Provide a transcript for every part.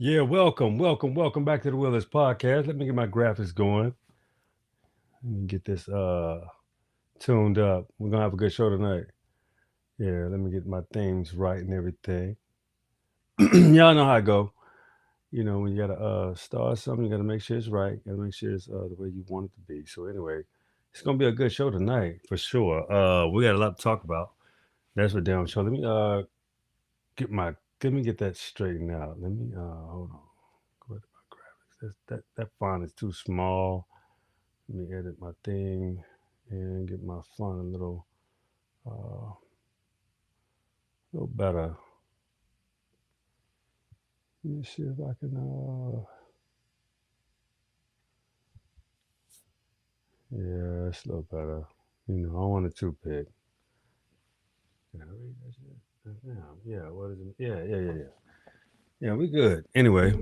Yeah, welcome back to the Willis Podcast. Let me get my graphics going. Let me get this tuned up. We're gonna have a good show tonight. Yeah, let me get my themes right and everything. Y'all know how I go. You know, when you gotta start something, you gotta make sure it's right. Gotta make sure it's the way you want it to be. So anyway, it's gonna be a good show tonight for sure. We got a lot to talk about. That's for damn sure. Get my let me get that straightened out. Let me hold on. Go to my graphics. That font is too small. Let me edit my thing and get my font a little better. Let me see if I can. Yeah, it's a little better. You know, I want a toothpick. Can I read that shit? Yeah. What is it? Yeah. Yeah, we good. Anyway,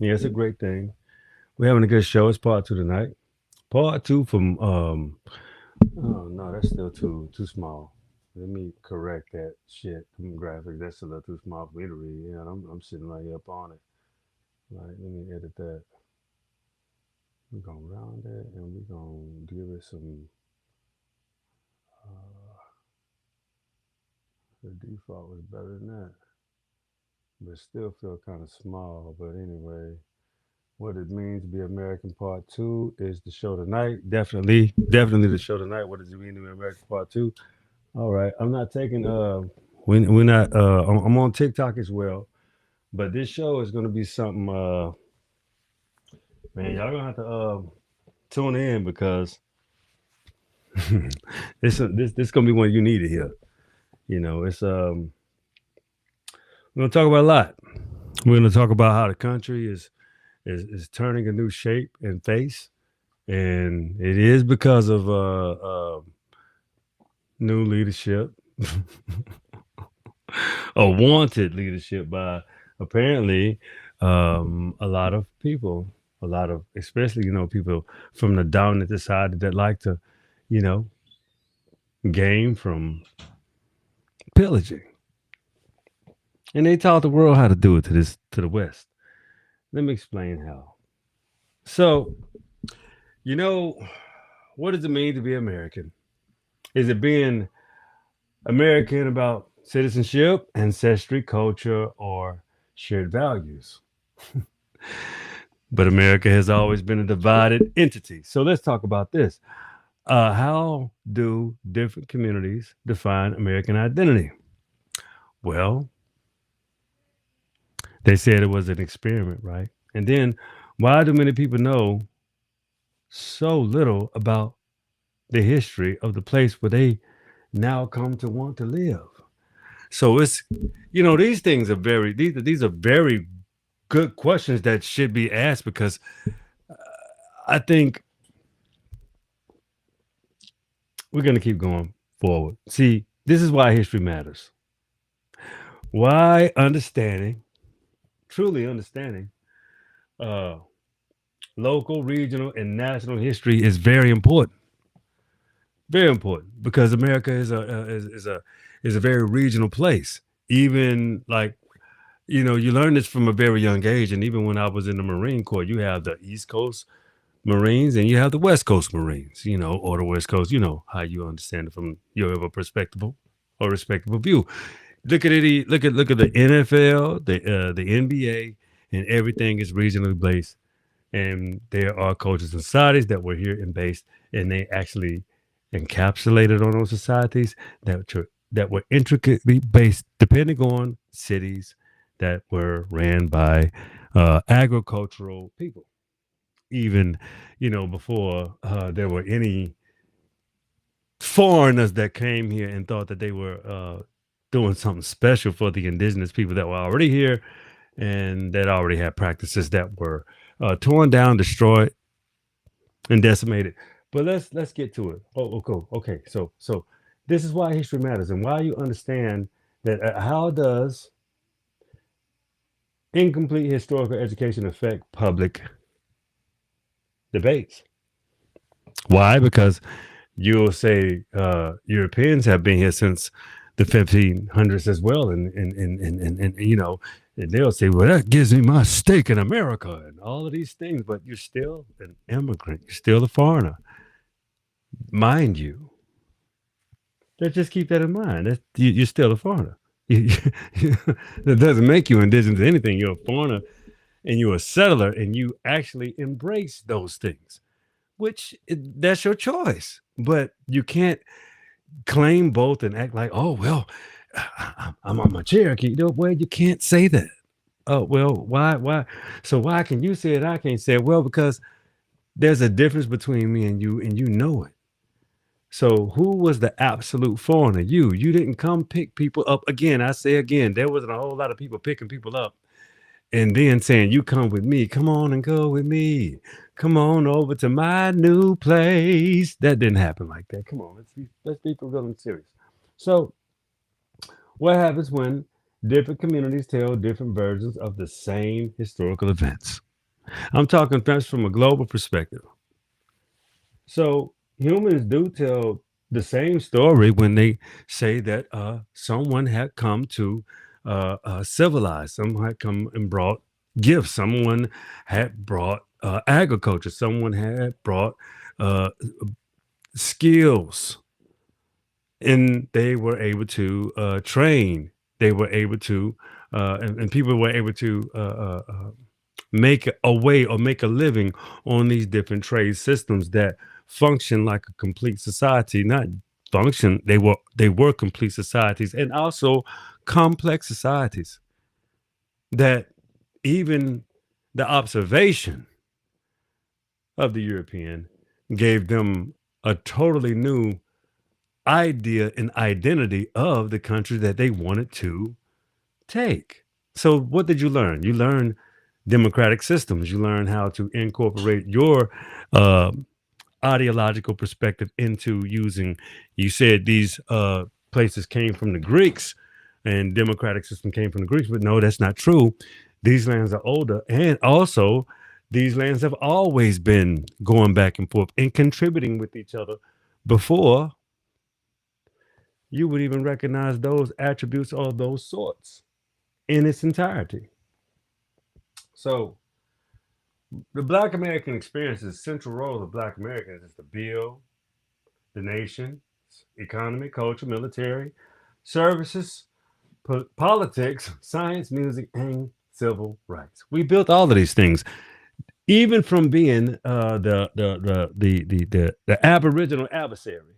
yeah, it's a great thing. We're having a good show. It's part two tonight. Part two from. Oh no, that's still too small. Let me correct that shit. Them graphics, that's a little too small for me to read. Yeah, I'm sitting right here up on it. Like, let me edit that. We're gonna round it and we're gonna give it some. Uh, the default was better than that, but still feel kind of small. But anyway, what it means to be American Part Two is the show tonight. Definitely the show tonight. What does it mean to be American Part Two? All right, I'm not taking. We're not. I'm on TikTok as well, but this show is gonna be something. Man, y'all gonna have to tune in because this gonna be one you need to hear. You know, it's we're gonna talk about a lot. We're gonna talk about how the country is turning a new shape and face, and it is because of new leadership, a wanted leadership by apparently a lot of people, a lot of especially people from the dominant society that like to, you know, gain from pillaging, and they taught the world how to do it to the West. Let me explain how. So, you know, what does it mean to be American? Is it being American about citizenship, ancestry, culture, or shared values? But America has always been a divided entity. So let's talk about this. How do different communities define American identity? Well, they said it was an experiment, right? And then why do many people know so little about the history of the place where they now come to want to live? So it's, these things are these are very good questions that should be asked because I think we're going to keep going forward. See, this is why history matters. Why truly understanding uh, local, regional, and national history is very important. Very important because America is a very regional place. Even like you learn this from a very young age, and even when I was in the Marine Corps, you have the East Coast Marines and you have the West Coast Marines, or the West Coast. You know how you understand it from your perspective or respectable view. Look at the NFL, the NBA, and everything is regionally based. And there are cultures and societies that were here and based, and they actually encapsulated on those societies that were intricately based, depending on cities that were ran by agricultural people. Even before there were any foreigners that came here and thought that they were doing something special for the indigenous people that were already here and that already had practices that were torn down, destroyed, and decimated. But let's get to it. Oh, okay. So this is why history matters and why you understand that how does incomplete historical education affect public debates? Why? Because you'll say Europeans have been here since the 1500s as well, and And they'll say, well, that gives me my stake in America and all of these things, but you're still an immigrant. You're still a foreigner. Mind you, let's just keep that in mind. You're still a foreigner. That doesn't make you indigenous to anything. You're a foreigner and you're a settler and you actually embrace those things, which that's your choice. But you can't claim both and act like, oh, well, I'm on my Cherokee. No, well, you can't say that. Oh, well, why? So why can you say it? I can't say it. Well, because there's a difference between me and you know it. So who was the absolute foreigner? You didn't come pick people up. Again, I say again, there wasn't a whole lot of people picking people up and then saying, you come with me. Come on and go with me. Come on over to my new place. That didn't happen like that. Come on, let's be real and serious. So what happens when different communities tell different versions of the same historical events? I'm talking first from a global perspective. So humans do tell the same story when they say that someone had come to civilize, someone had come and brought gifts, someone had brought agriculture, someone had brought uh, skills, and they were able to train. They were able to, and people were able to make a way or make a living on these different trade systems that function like a complete society. Not function, they were complete societies, and also complex societies that even the observation of the European gave them a totally new idea and identity of the country that they wanted to take. So what did you learn? You learned democratic systems. You learn how to incorporate your uh, ideological perspective into using. You said these places came from the Greeks, and democratic system came from the Greeks, but no, that's not true. These lands are older, and also these lands have always been going back and forth and contributing with each other before you would even recognize those attributes or those sorts in its entirety. So the Black American experience is central role of Black Americans is to build the nation, economy, culture, military, services, politics, science, music, and civil rights. We built all of these things, even from being the Aboriginal adversary,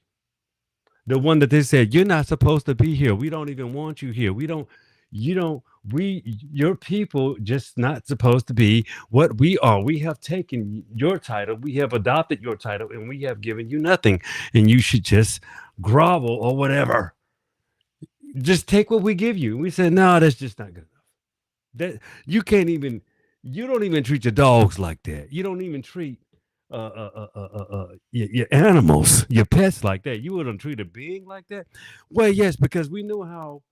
the one that they said you're not supposed to be here. We don't even want you here. We don't. You don't. We your people just not supposed to be what we are. We have taken your title. We have adopted your title, and we have given you nothing. And you should just grovel or whatever. Just take what we give you. We said no, that's just not good enough. That you can't even. You don't even treat your dogs like that. You don't even treat your animals, your pets like that. You wouldn't treat a being like that. Well, yes, because we know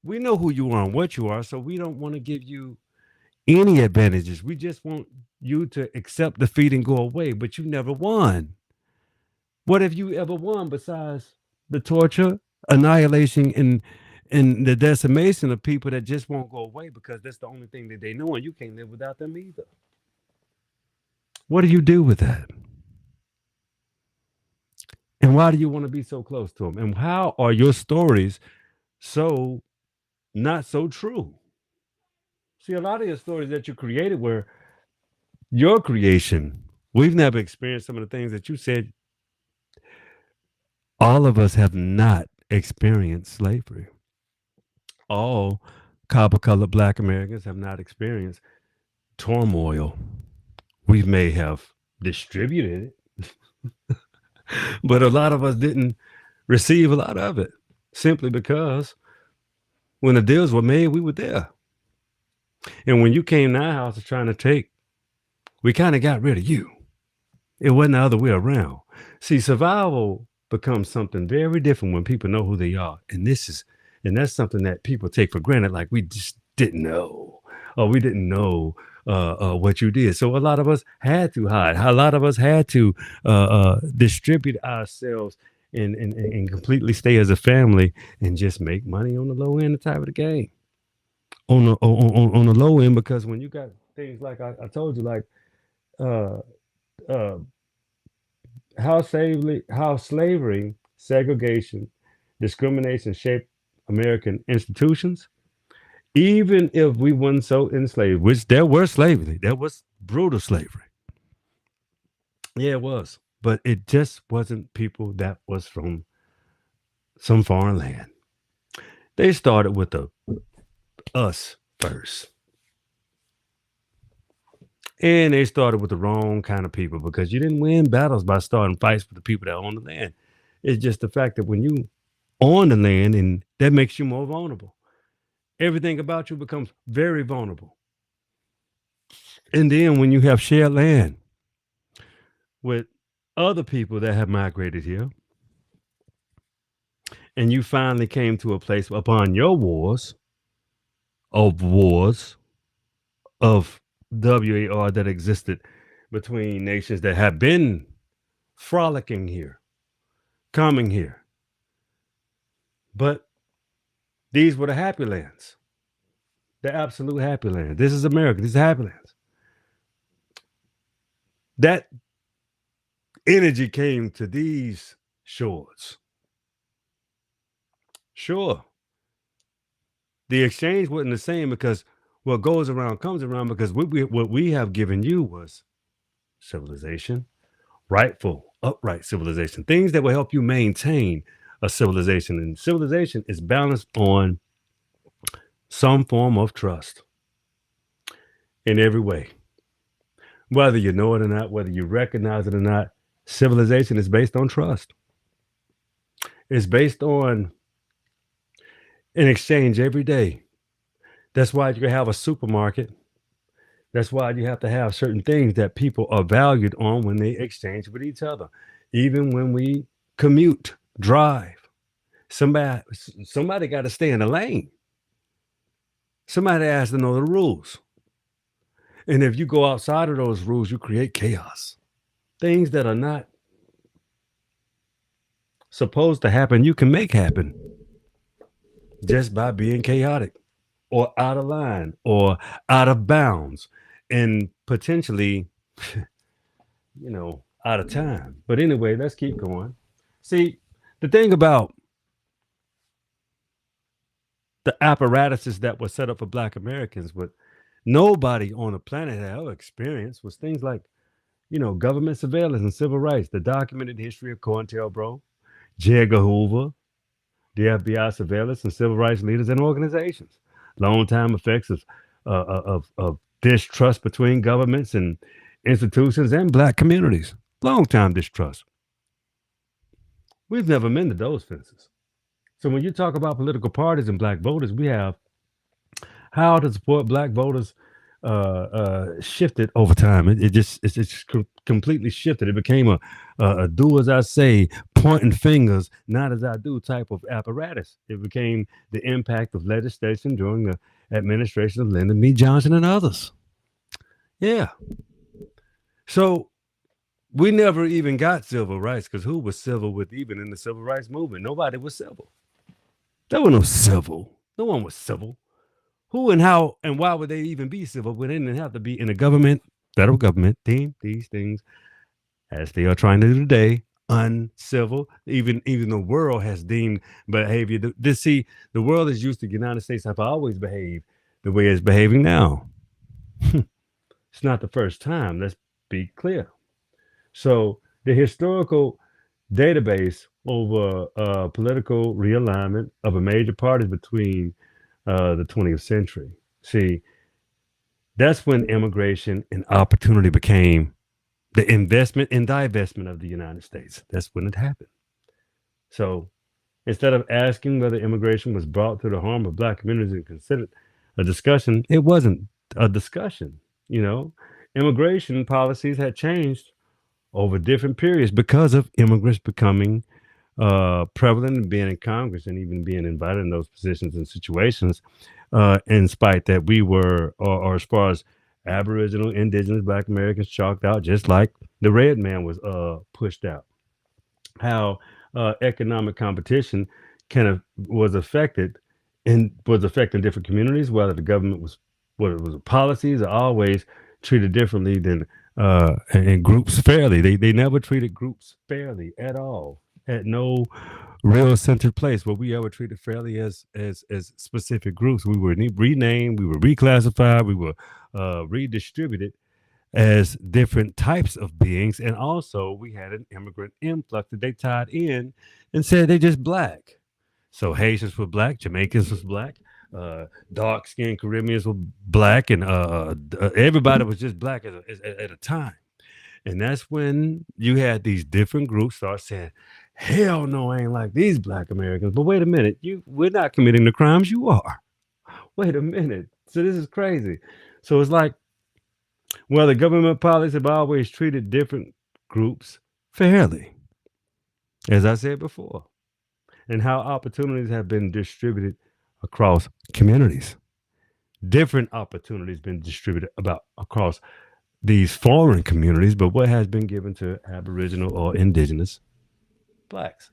who you are and what you are, so we don't want to give you any advantages. We just want you to accept defeat and go away, but you never won. What have you ever won besides the torture, annihilation, and the decimation of people that just won't go away because that's the only thing that they know, and you can't live without them either. What do you do with that? And why do you want to be so close to them? And how are your stories so not so true? See, a lot of your stories that you created were your creation. We've never experienced some of the things that you said. All of us have not experienced slavery. All copper colored Black Americans have not experienced turmoil. We may have distributed it, but a lot of us didn't receive a lot of it simply because when the deals were made, we were there. And when you came to our house trying to take, we kind of got rid of you. It wasn't the other way around. See, survival becomes something very different when people know who they are. And that's something that people take for granted, like we just didn't know, or we didn't know what you did. So a lot of us had to hide. A lot of us had to distribute ourselves and completely stay as a family and just make money on the low end type of the game. on the low end, because when you got things like I told you, like uh, uh, how slavery, segregation, discrimination shaped American institutions. Even if we weren't so enslaved, which there was slavery, there was brutal slavery. Yeah, it was. But it just wasn't people that was from some foreign land. They started with the us first. And they started with the wrong kind of people, because you didn't win battles by starting fights with the people that own the land. It's just the fact that when you own the land, and that makes you more vulnerable. Everything about you becomes very vulnerable. And then when you have shared land with other people that have migrated here, and you finally came to a place upon your wars of WAR that existed between nations that have been frolicking here, coming here. But these were the happy lands, the absolute happy land. This is America. These are happy lands. That energy came to these shores. Sure, the exchange wasn't the same, because what goes around comes around, because what we have given you was civilization, rightful, upright civilization, things that will help you maintain a civilization. And civilization is balanced on some form of trust in every way. Whether you know it or not, whether you recognize it or not, civilization is based on trust. It's based on an exchange every day. That's why you have a supermarket. That's why you have to have certain things that people are valued on when they exchange with each other. Even when we commute, drive, somebody got to stay in the lane. Somebody has to know the rules. And if you go outside of those rules, you create chaos. Things that are not supposed to happen, you can make happen just by being chaotic or out of line or out of bounds, and potentially, out of time. But anyway, let's keep going. See, the thing about the apparatuses that were set up for Black Americans, but nobody on the planet had ever experienced, was things like, government surveillance and civil rights, the documented history of COINTELPRO, J. Edgar Hoover, the FBI surveillance and civil rights leaders and organizations, long-time effects of distrust between governments and institutions and Black communities, long-time distrust. We've never mended those fences. So when you talk about political parties and Black voters, we have how to support Black voters shifted over time. It's completely shifted. It became a do as I say, pointing fingers, not as I do type of apparatus. It became the impact of legislation during the administration of Lyndon B. Johnson and others. Yeah. So we never even got civil rights, because who was civil with, even in the civil rights movement? Nobody was civil. There was no civil. No one was civil. Who and how and why would they even be civil when they didn't have to be in a government, federal government, deem these things, as they are trying to do today, uncivil? Even the world has deemed behavior. The world is used to the United States have always behaved the way it's behaving now. It's not the first time. Let's be clear. So the historical database over political realignment of a major parties between the 20th century. See, that's when immigration and opportunity became the investment and divestment of the United States. That's when it happened. So instead of asking whether immigration was brought to the harm of Black communities and considered a discussion, it wasn't a discussion. Immigration policies had changed over different periods because of immigrants becoming prevalent and being in Congress and even being invited in those positions and situations, in spite that we were, or as far as Aboriginal, Indigenous, Black Americans chalked out, just like the red man was pushed out. How economic competition was affected and was affecting different communities, whether the government was, whether it was policies, are always treated differently than and groups fairly. They never treated groups fairly at all. At no real centered place where we ever treated fairly as specific groups. We were renamed, we were reclassified, we were redistributed as different types of beings, and also we had an immigrant influx that they tied in and said they just black. So Haitians were black, Jamaicans was black, dark skinned Caribbeans were black, and everybody was just black at a time. And that's when you had these different groups start saying, "Hell no, I ain't like these black Americans." But wait a minute, we're not committing the crimes you are. Wait a minute. So this is crazy. So it's like, well, the government policies have always treated different groups fairly, as I said before, and how opportunities have been distributed across communities. Different opportunities been distributed about across these foreign communities, but what has been given to Aboriginal or Indigenous blacks,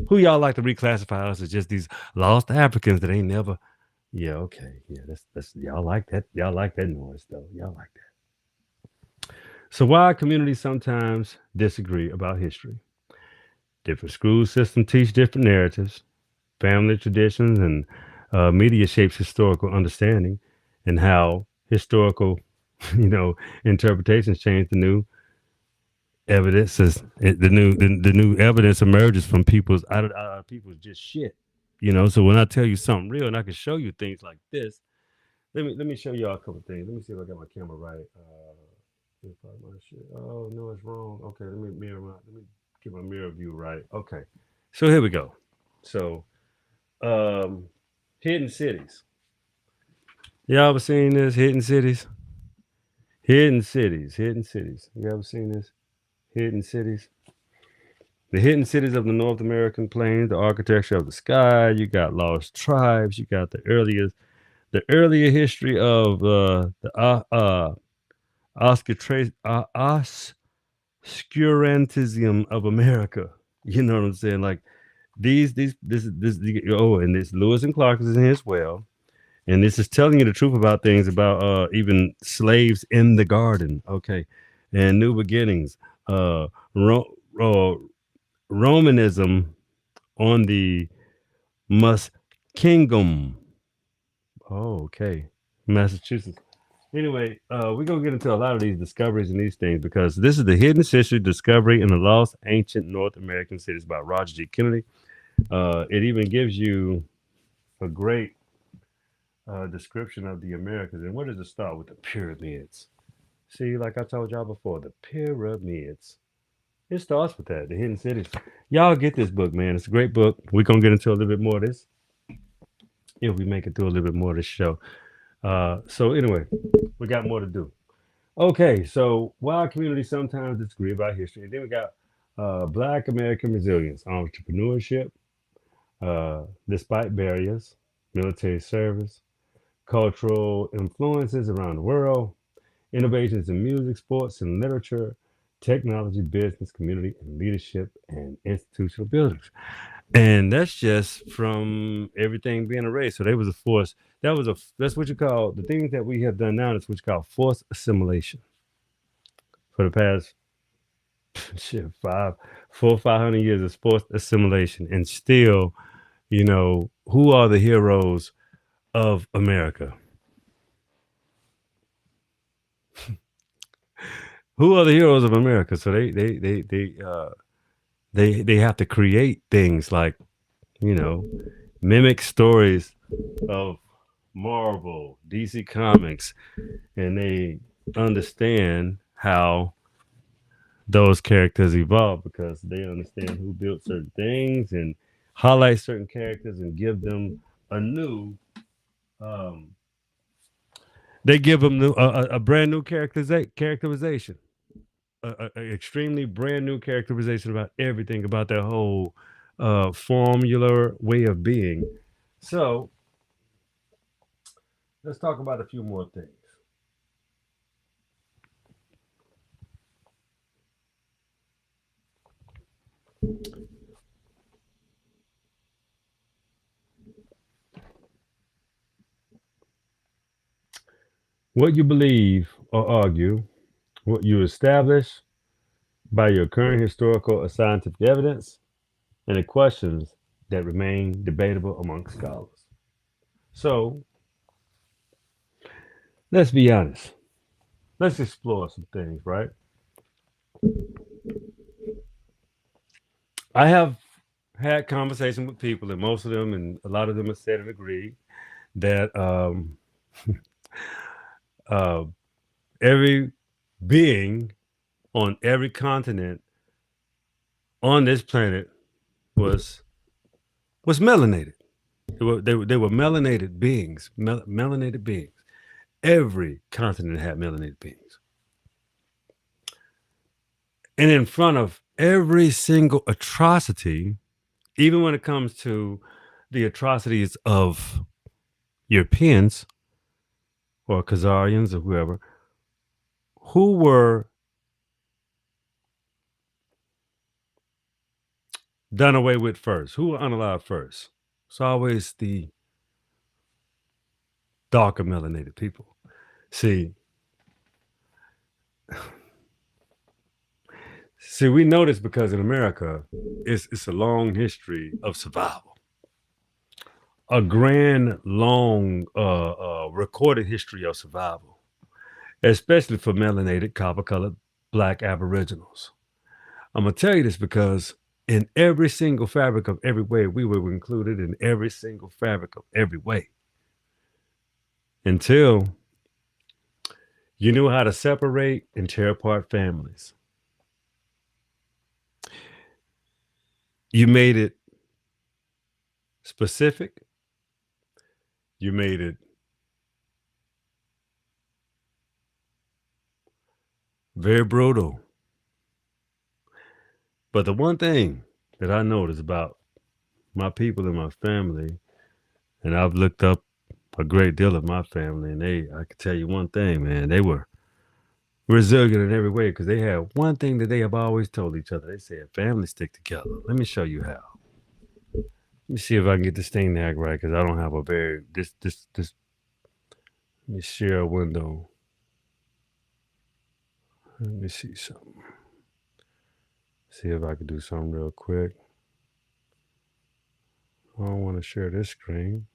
who y'all like to reclassify us as just these lost Africans that ain't never. Yeah, okay, yeah, that's y'all like that. Y'all like that noise though. Y'all like that. So why communities sometimes disagree about history? Different school systems teach different narratives. Family traditions and media shapes historical understanding, and how historical, you know, interpretations change the new evidence is the new evidence emerges from people's out of people's just shit. So when I tell you something real and I can show you things like this, let me show y'all a couple things. Let me see if I got my camera right. My shit. Oh no, it's wrong. Okay, let me get my mirror view right. Okay. So here we go. So um hidden cities. Y'all ever seen this? Hidden cities? Hidden cities. Hidden cities. You ever seen this? Hidden cities. The hidden cities of the North American plains, the architecture of the sky. You got lost tribes. You got the earlier history of the oscurantism of America. You know what I'm saying? Like these this oh, and this Lewis and Clark is in here as well. And this is telling you the truth about things about even slaves in the garden. Okay, and new beginnings. Ro- Romanism on the Muskingum. Oh, okay. Massachusetts. Anyway, we're gonna get into a lot of these discoveries and these things because this is the hidden history discovery in the lost ancient North American cities by Roger G. Kennedy. It even gives you a great description of the Americas. And where does it start with the pyramids? See, like I told y'all before, the pyramids. It starts with that, the hidden cities. Y'all get this book, man. It's a great book. We're gonna get into a little bit more of this if we make it through a little bit more of this show. So anyway, we got more to do. Okay, so while communities sometimes disagree about history, then we got Black American resilience, entrepreneurship, despite barriers, military service, cultural influences around the world, innovations in music, sports, and literature, technology, business, community, and leadership, and institutional buildings. And that's just from everything being erased. So they was a force. That's what you call the things that we have done now. Is what you call forced assimilation for the past shit 500 years of forced assimilation, and still, who are the heroes of America? Who are the heroes of America? So they have to create things like, you know, mimic stories of Marvel, DC Comics, and they understand how those characters evolve because they understand who built certain things and highlight certain characters and give them a new um they give them a brand new characterization, a extremely brand new characterization about everything about their whole formula way of being. So let's talk about a few more things. What you believe or argue, what you establish by your current historical or scientific evidence, and the questions that remain debatable among scholars. So let's be honest. Let's explore some things, right? I have had conversation with people, and most of them, and a lot of them have said and agreed that uh, every being on every continent on this planet was melanated. They were melanated beings, melanated beings. Every continent had melanated beings, and in front of every single atrocity, even when it comes to the atrocities of Europeans or Khazarians or whoever, who were done away with first, who were unalive first. It's always the darker melanated people. See, we know this because in America, it's a long history of survival, a grand, long, recorded history of survival, especially for melanated, copper-colored Black Aboriginals. I'm gonna tell you this because in every single fabric of every way, we were included in every single fabric of every way until you knew how to separate and tear apart families. You made it specific. You made it very brutal. But the one thing that I noticed about my people and my family, and I've looked up a great deal of my family, and I can tell you one thing, man, they were resilient in every way because they had one thing that they have always told each other. They said, "Families stick together." Let me show you how. Let me see if I can get this thing to act right because I don't have a very this. Let me share a window. Let me see something. See if I can do something real quick. I don't want to share this screen.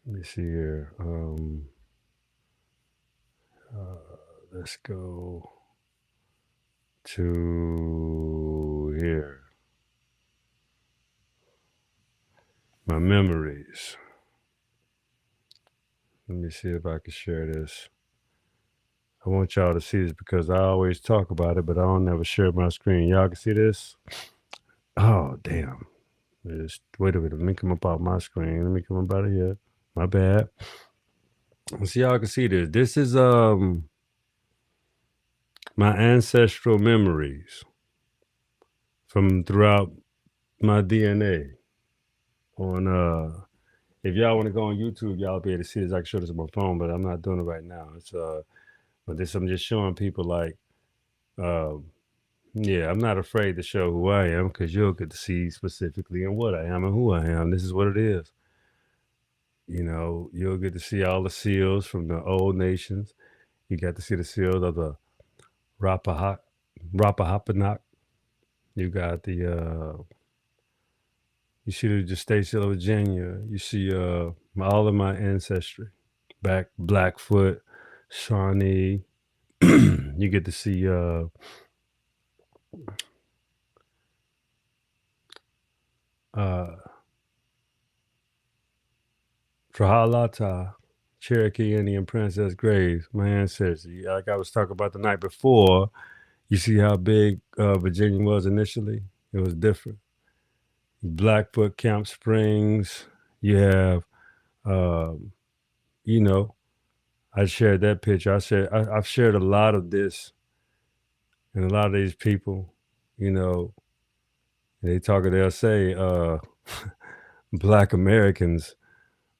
Let me see here. Let's go to here. My memories. Let me see if I can share this. I want y'all to see this because I always talk about it, but I don't never share my screen. Y'all can see this? Oh, damn. Wait a minute. Let me come up out my screen. Let me come up out of here. My bad. Let's see y'all can see this. This is my ancestral memories from throughout my DNA. On if y'all want to go on YouTube, y'all be able to see this. I can show this on my phone, but I'm not doing it right now. It's but this I'm just showing people like yeah, I'm not afraid to show who I am because you'll get to see specifically in what I am and who I am. This is what it is. You know, you'll get to see all the seals from the old nations. You got to see the seals of the Rappahannock. You got the you see the Gestacia of Virginia. You see all of my ancestry. Blackfoot, Shawnee. You get to see Trahalata, Cherokee Indian Princess Graves, my ancestry. Like I was talking about the night before, you see how big Virginia was initially? It was different. Blackfoot, Camp Springs. You have, you know, I shared that picture. I've shared a lot of this, and a lot of these people, you know, they'll say Black Americans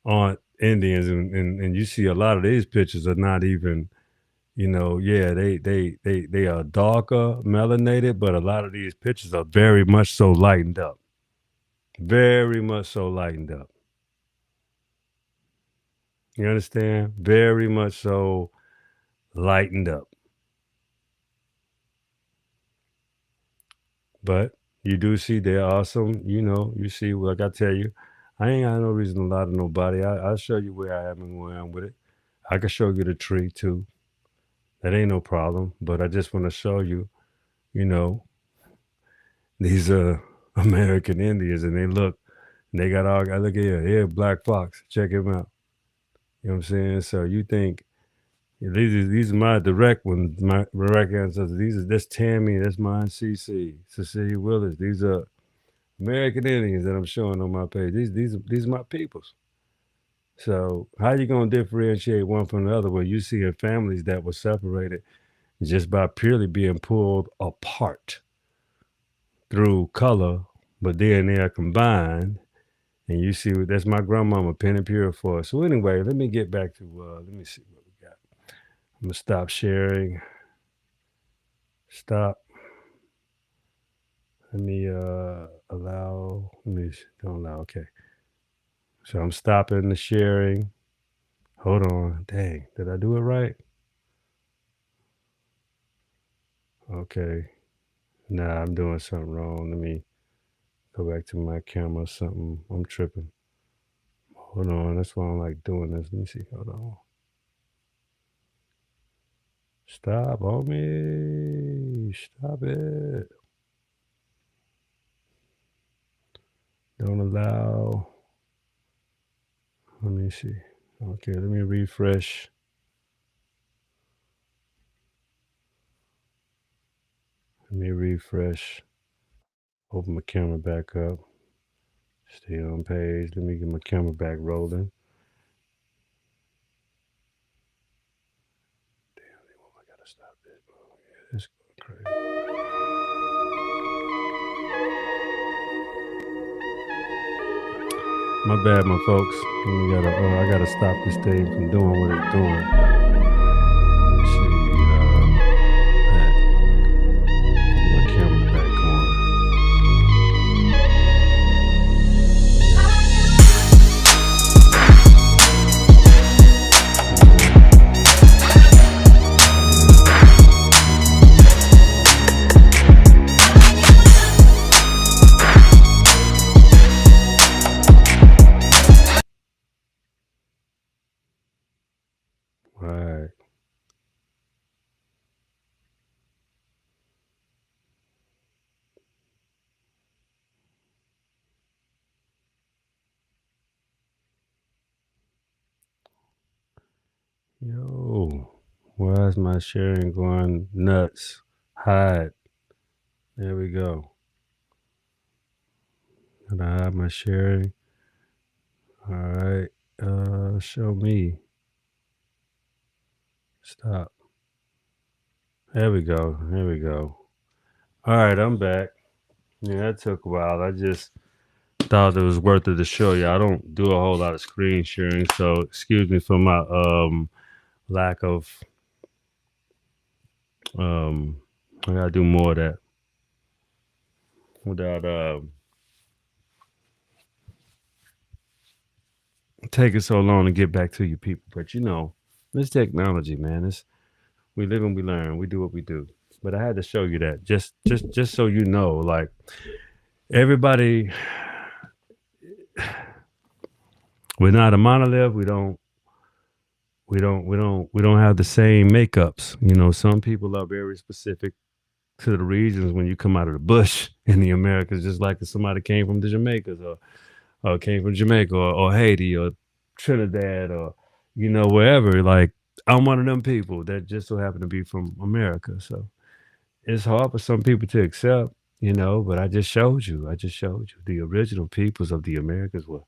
aren't Indians, and you see a lot of these pictures are not even, you know, yeah, they are darker, melanated, but a lot of these pictures are very much so lightened up. Very much so lightened up. You understand? Very much so lightened up. But you do see there are some, you see, like I tell you, I ain't got no reason to lie to nobody. I'll show you where I am and where I'm with it. I can show you the tree too. That ain't no problem. But I just want to show you, you know, these American Indians, and they got all. I look here, Black Fox. Check him out. You know what I'm saying? So you think these are my direct ones, my direct ancestors. That's Tammy, that's mine, CC, Cecilia Willis. These are American Indians that I'm showing on my page. These are my peoples. So how you gonna differentiate one from the other? Well, you see in families that were separated just by purely being pulled apart through color, but then they are combined, and you see that's my grandmama, Penny Pure for us. So anyway, let me get back to let me see what we got. I'm gonna stop sharing. Stop. Let me allow. Let me don't allow. Okay. So I'm stopping the sharing. Hold on. Dang, did I do it right? Okay. Nah, I'm doing something wrong. Let me go back to my camera. Something I'm tripping. Hold on. That's why I'm like doing this. Let me see. Hold on. Stop on me. Stop it. Don't allow. Let me see. Okay, let me refresh. Let me refresh. Open my camera back up. Stay on page. Let me get my camera back rolling. Damn, I gotta stop this. Yeah, it's going crazy. My bad, my folks. I gotta stop this thing from doing what it's doing. Let's see. My camera back on. Right. Yo, why is my sharing going nuts? Hide. There we go. And I hide my sharing. All right. Show me. Stop. There we go. There we go. All right, I'm back. Yeah, that took a while. I just thought it was worth it to show you. I don't do a whole lot of screen sharing, so excuse me for my lack of I gotta do more of that without taking so long to get back to you people. But this technology, man. We live and we learn. We do what we do. But I had to show you that just so you know, like everybody, we're not a monolith. We don't have the same makeups. Some people are very specific to the regions when you come out of the bush in the Americas, just like if somebody came from the Jamaicas or came from Jamaica or Haiti or Trinidad or wherever. Like I'm one of them people that just so happen to be from America. So it's hard for some people to accept, but I just showed you. The original peoples of the Americas were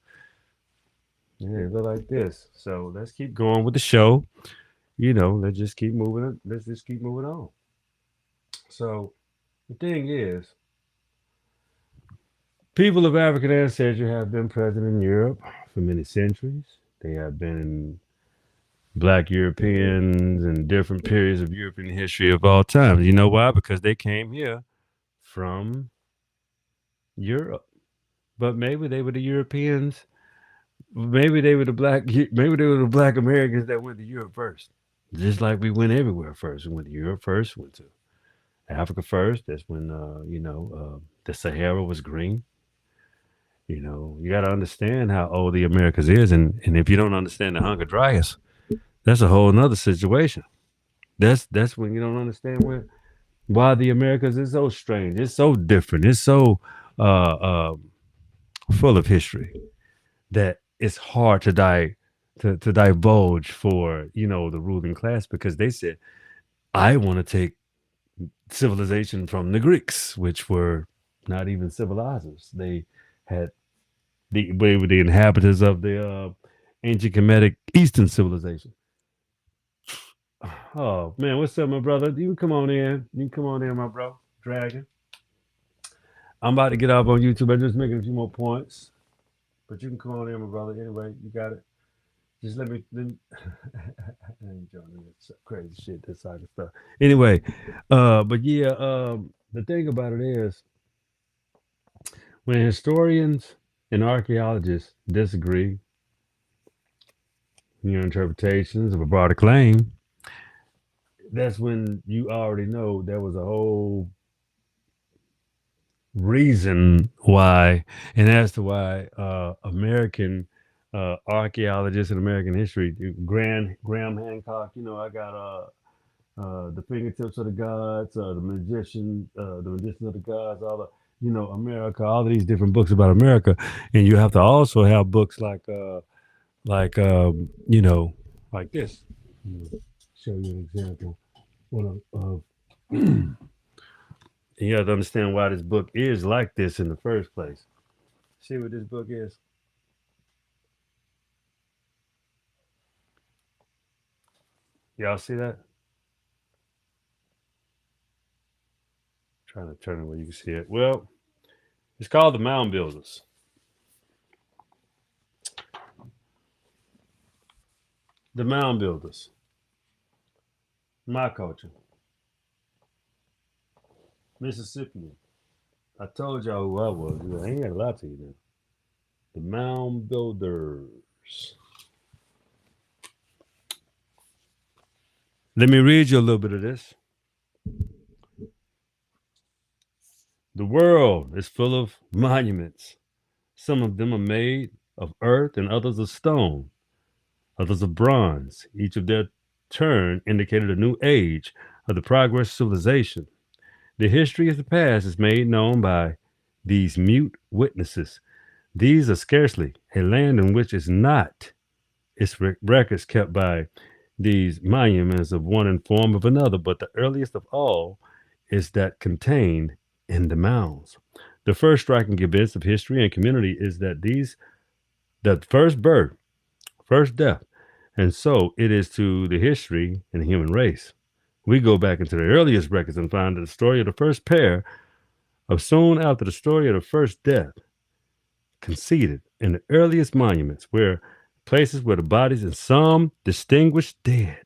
they look like this. So let's keep going with the show. Let's just keep moving. Let's just keep moving on. So the thing is, people of African ancestry have been present in Europe for many centuries. They have been Black Europeans in different periods of European history of all times. You know why? Because they came here from Europe. but maybe they were the Europeans. Maybe they were the black. Maybe they were the black Americans that went to Europe first. Just like we went everywhere first. We went to Europe first. Went to Africa first. That's when the Sahara was green. You got to understand how old the Americas is, and if you don't understand the Hunger Dryas, that's a whole nother situation. That's when you don't understand why the Americas is so strange. It's so different. It's so uh, uh, full of history that it's hard to divulge for the ruling class because they said I want to take civilization from the Greeks, which were not even civilizers. They had they were the inhabitants of the ancient Kemetic Eastern civilization. Oh man, what's up, my brother? You can come on in. You can come on in, my bro. Dragon. I'm about to get off on YouTube. I'm just making a few more points. But you can come on in, my brother. Anyway, you got it. Just let me I ain't joining this crazy shit, this side of stuff. Anyway, but yeah, the thing about it is when historians and archaeologists disagree in your interpretations of a broader claim, that's when you already know there was a whole reason why, and as to why American archaeologists in American history, Graham Hancock, I got the fingertips of the gods, the magician of the gods, all the America, all of these different books about America, and you have to also have books like like this. Show you an example. One of and you have to understand why this book is like this in the first place. See what this book is? Y'all see that? Trying to turn it where you can see it. Well, it's called The Mound Builders. The Mound Builders. My culture. Mississippian. I told y'all who I was. I ain't got to lie to you now. The Mound Builders. Let me read you a little bit of this. The world is full of monuments. Some of them are made of earth and others of stone, others of bronze. Each of their turn indicated a new age of the progress of civilization. The history of the past is made known by these mute witnesses. These are scarcely a land in which is not its records kept by these monuments of one in form of another, but the earliest of all is that contained in the mounds. The first striking events of history and community is the first birth, first death, and so it is to the history and the human race. We go back into the earliest records and find the story of the first pair of soon after the story of the first death conceded in the earliest monuments where places where the bodies of some distinguished dead.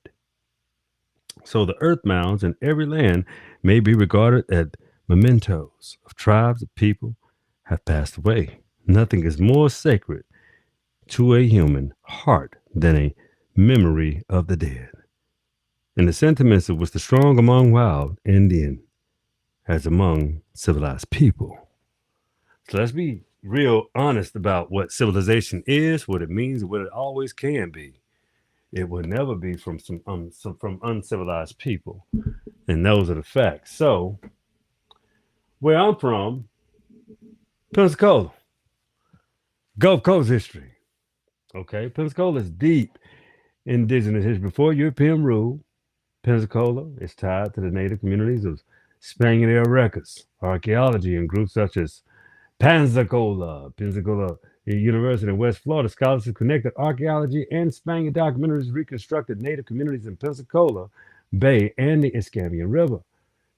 So the earth mounds in every land may be regarded as mementos of tribes of people have passed away. Nothing is more sacred to a human heart than a memory of the dead. And the sentiments of which the strong among wild Indian as among civilized people. So let's be real honest about what civilization is, what it means, what it always can be. It will never be from from uncivilized people, and those are the facts. So, where I'm from, Pensacola, Gulf Coast history. Okay, Pensacola is deep indigenous history. Before European rule, Pensacola is tied to the native communities of Spaniard era records, archaeology, and groups such as Pensacola University in West Florida. Scholars have connected archaeology and Spaniard documentaries reconstructed native communities in Pensacola Bay and the Escambia River.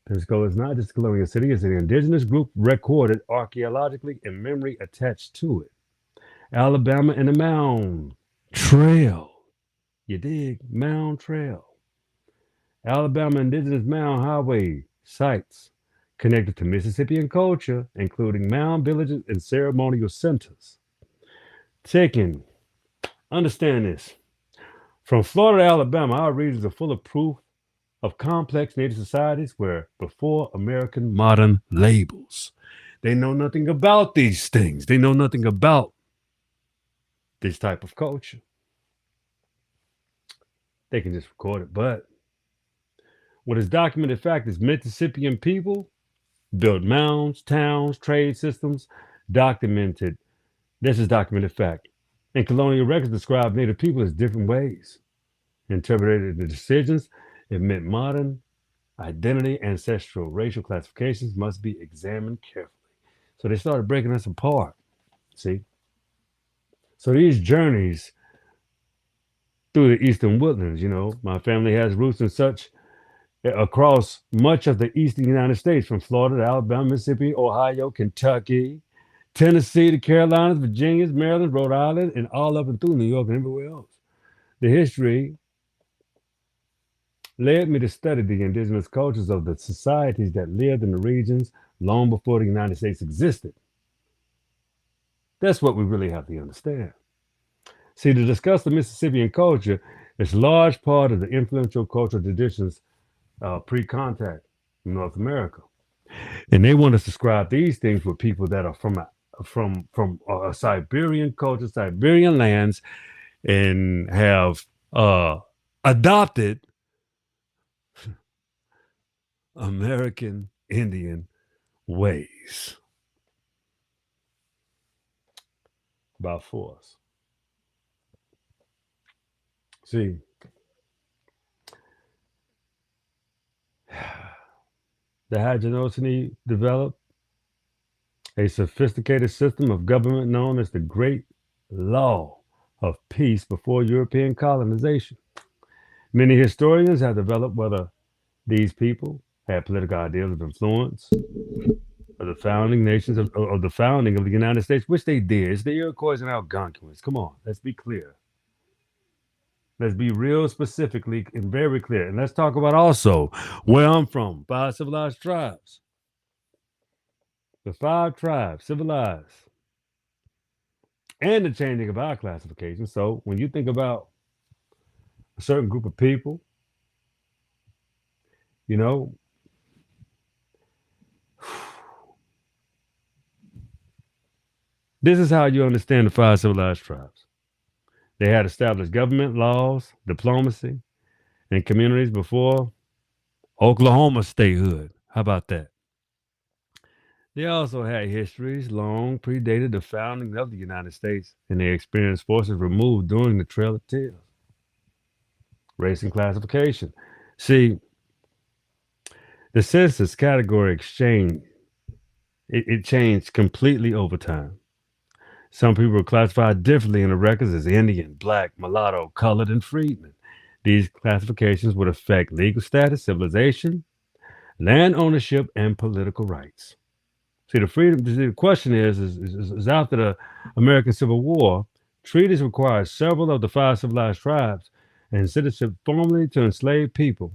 Pensacola is not just a colonial city, it's an indigenous group recorded archaeologically and memory attached to it. Alabama and the Mound Trail. You dig? Mound Trail. Alabama Indigenous Mound Highway sites connected to Mississippian culture, including mound villages and ceremonial centers. Second, understand this. From Florida to Alabama, our regions are full of proof of complex native societies where before American modern labels. They know nothing about these things. They know nothing about this type of culture. They can just record it. But what is documented fact is Mississippian people built mounds, towns, trade systems, documented. This is documented fact. And colonial records describe Native people as different ways. Interpreted the decisions, it meant modern identity, ancestral, racial classifications must be examined carefully. So they started breaking us apart. See? So these journeys through the eastern woodlands, my family has roots and such across much of the eastern United States, from Florida to Alabama, Mississippi, Ohio, Kentucky, Tennessee, the Carolinas, Virginia, Maryland, Rhode Island, and all up and through New York and everywhere else. The history led me to study the indigenous cultures of the societies that lived in the regions long before the United States existed. That's what we really have to understand. See, to discuss the Mississippian culture is a large part of the influential cultural traditions pre-contact in North America. And they want us to describe these things with people that are from a Siberian culture, Siberian lands, and have adopted American Indian ways by force. See, the Haudenosaunee developed a sophisticated system of government known as the Great Law of Peace before European colonization. Many historians have developed whether these people had political ideals of influence of the founding nations of the founding of the United States, which they did. It's the Iroquois and Algonquins. Come on, let's be clear. Let's be real specifically and very clear. And let's talk about also where I'm from, 5 civilized tribes. The 5 tribes, civilized. And the changing of our classification. So when you think about a certain group of people, this is how you understand the 5 civilized tribes. They had established government, laws, diplomacy, and communities before Oklahoma statehood. How about that? They also had histories long predated the founding of the United States, and they experienced forces removed during the Trail of Tears. Race and classification. See, the census category exchange, it changed completely over time. Some people were classified differently in the records as Indian, Black, Mulatto, Colored, and Freedmen. These classifications would affect legal status, civilization, land ownership, and political rights. See, the question is after the American Civil War, treaties required several of the 5 civilized tribes and citizenship formerly enslaved people,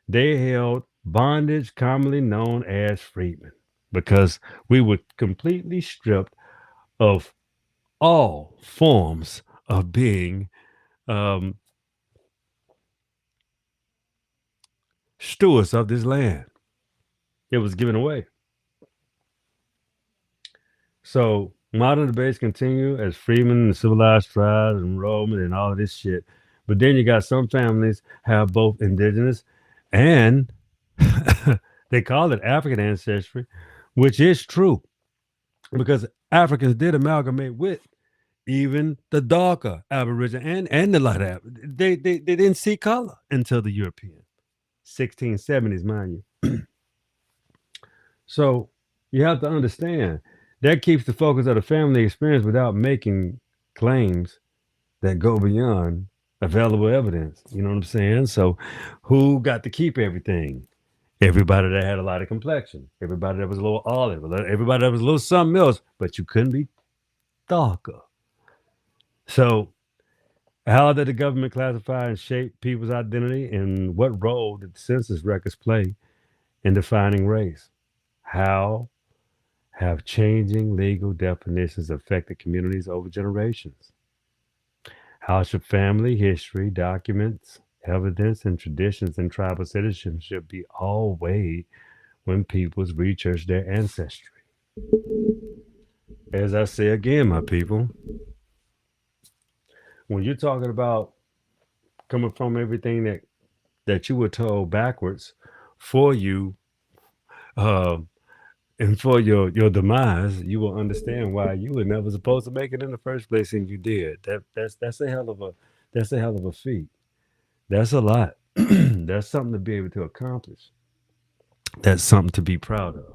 they held bondage commonly known as freedmen, because we were completely stripped of all forms of being stewards of this land. It was given away. So modern debates continue as freedmen and civilized tribes, enrollment, and all of this shit. But then you got some families have both indigenous and they call it African ancestry, which is true because Africans did amalgamate with even the darker Aboriginal and the lighter. They didn't see color until the European 1670s, mind you. So you have to understand that keeps the focus of the family experience without making claims that go beyond available evidence. You know what I'm saying? So who got to keep everything? Everybody that had a lighter complexion, everybody that was a little olive, everybody that was a little something else, but you couldn't be darker. So How did the government classify and shape people's identity, and what role did the census records play in defining race? How have changing legal definitions affected communities over generations? How should family history, documents, evidence, and traditions in tribal citizenship be all weighed when peoples research their ancestry? As I say again, my people, when you're talking about coming from everything that you were told backwards for you, um, and for your demise, you will understand why you were never supposed to make it in the first place, and you did. That's a hell of a feat. That's a lot. That's something to be able to accomplish. That's something to be proud of.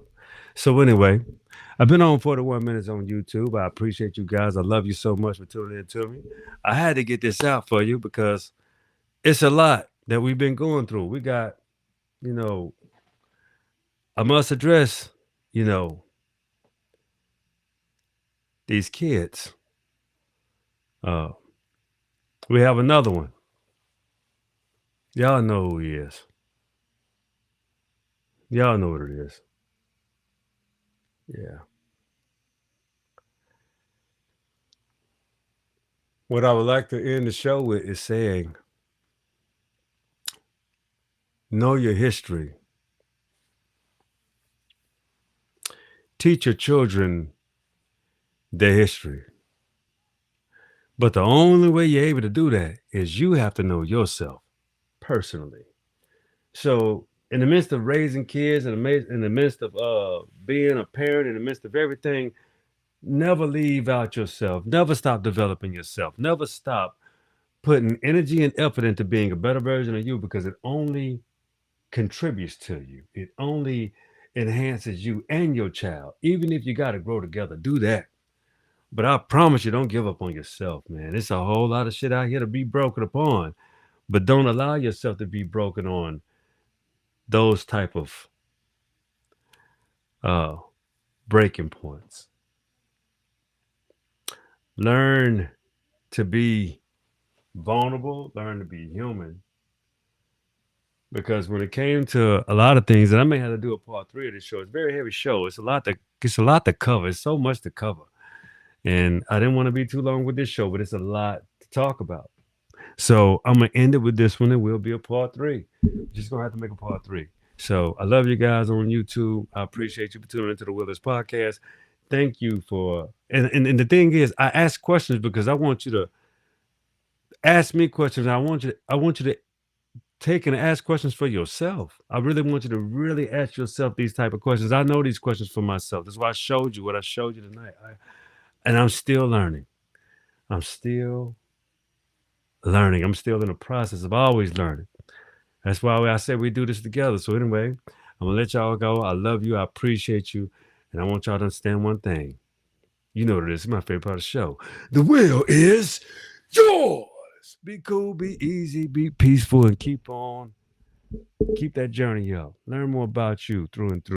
So anyway, I've been on 41 minutes on YouTube. I appreciate you guys. I love you so much for tuning in to me. I had to get this out for you because it's a lot that we've been going through. We got, you know, I must address, you know, these kids. Uh, we have another one. Y'all know who he is. Y'all know what it is. Yeah. What I would like to end the show with is saying, know your history. Teach your children their history. But the only way you're able to do that is you have to know yourself personally. So, in the midst of raising kids, in the midst of being a parent, in the midst of everything, never leave out yourself. Never stop developing yourself. Never stop putting energy and effort into being a better version of you, because it only contributes to you. It only enhances you and your child. Even if you got to grow together, do that. But I promise you, don't give up on yourself, man. It's a whole lot of shit out here to be broken upon, but don't allow yourself to be broken on those type of uh, breaking points. Learn to be vulnerable. Learn to be human. Because when it came to a lot of things, and I may have to do a part 3 of this show. It's a very heavy show. It's a lot to cover. It's so much to cover. And I didn't want to be too long with this show, but it's a lot to talk about. So I'm gonna end it with this one, and we'll be a part 3. Just gonna have to make a part 3. So I love you guys on YouTube. I appreciate you for tuning into the Willis Podcast. Thank you for and the thing is, I ask questions because I want you to ask me questions. I want you to take and ask questions for yourself. I really want you to really ask yourself these type of questions. I know these questions for myself. That's why I showed you what I showed you tonight. And I'm still learning. I'm still learning. I'm still in the process of always learning. That's why I say we do this together. So anyway, I'm gonna let y'all go. I love you. I appreciate you. And I want y'all to understand one thing. You know what it is. It's my favorite part of the show. The wheel is yours. Be cool, be easy, be peaceful, and keep that journey up. Learn more about you through and through.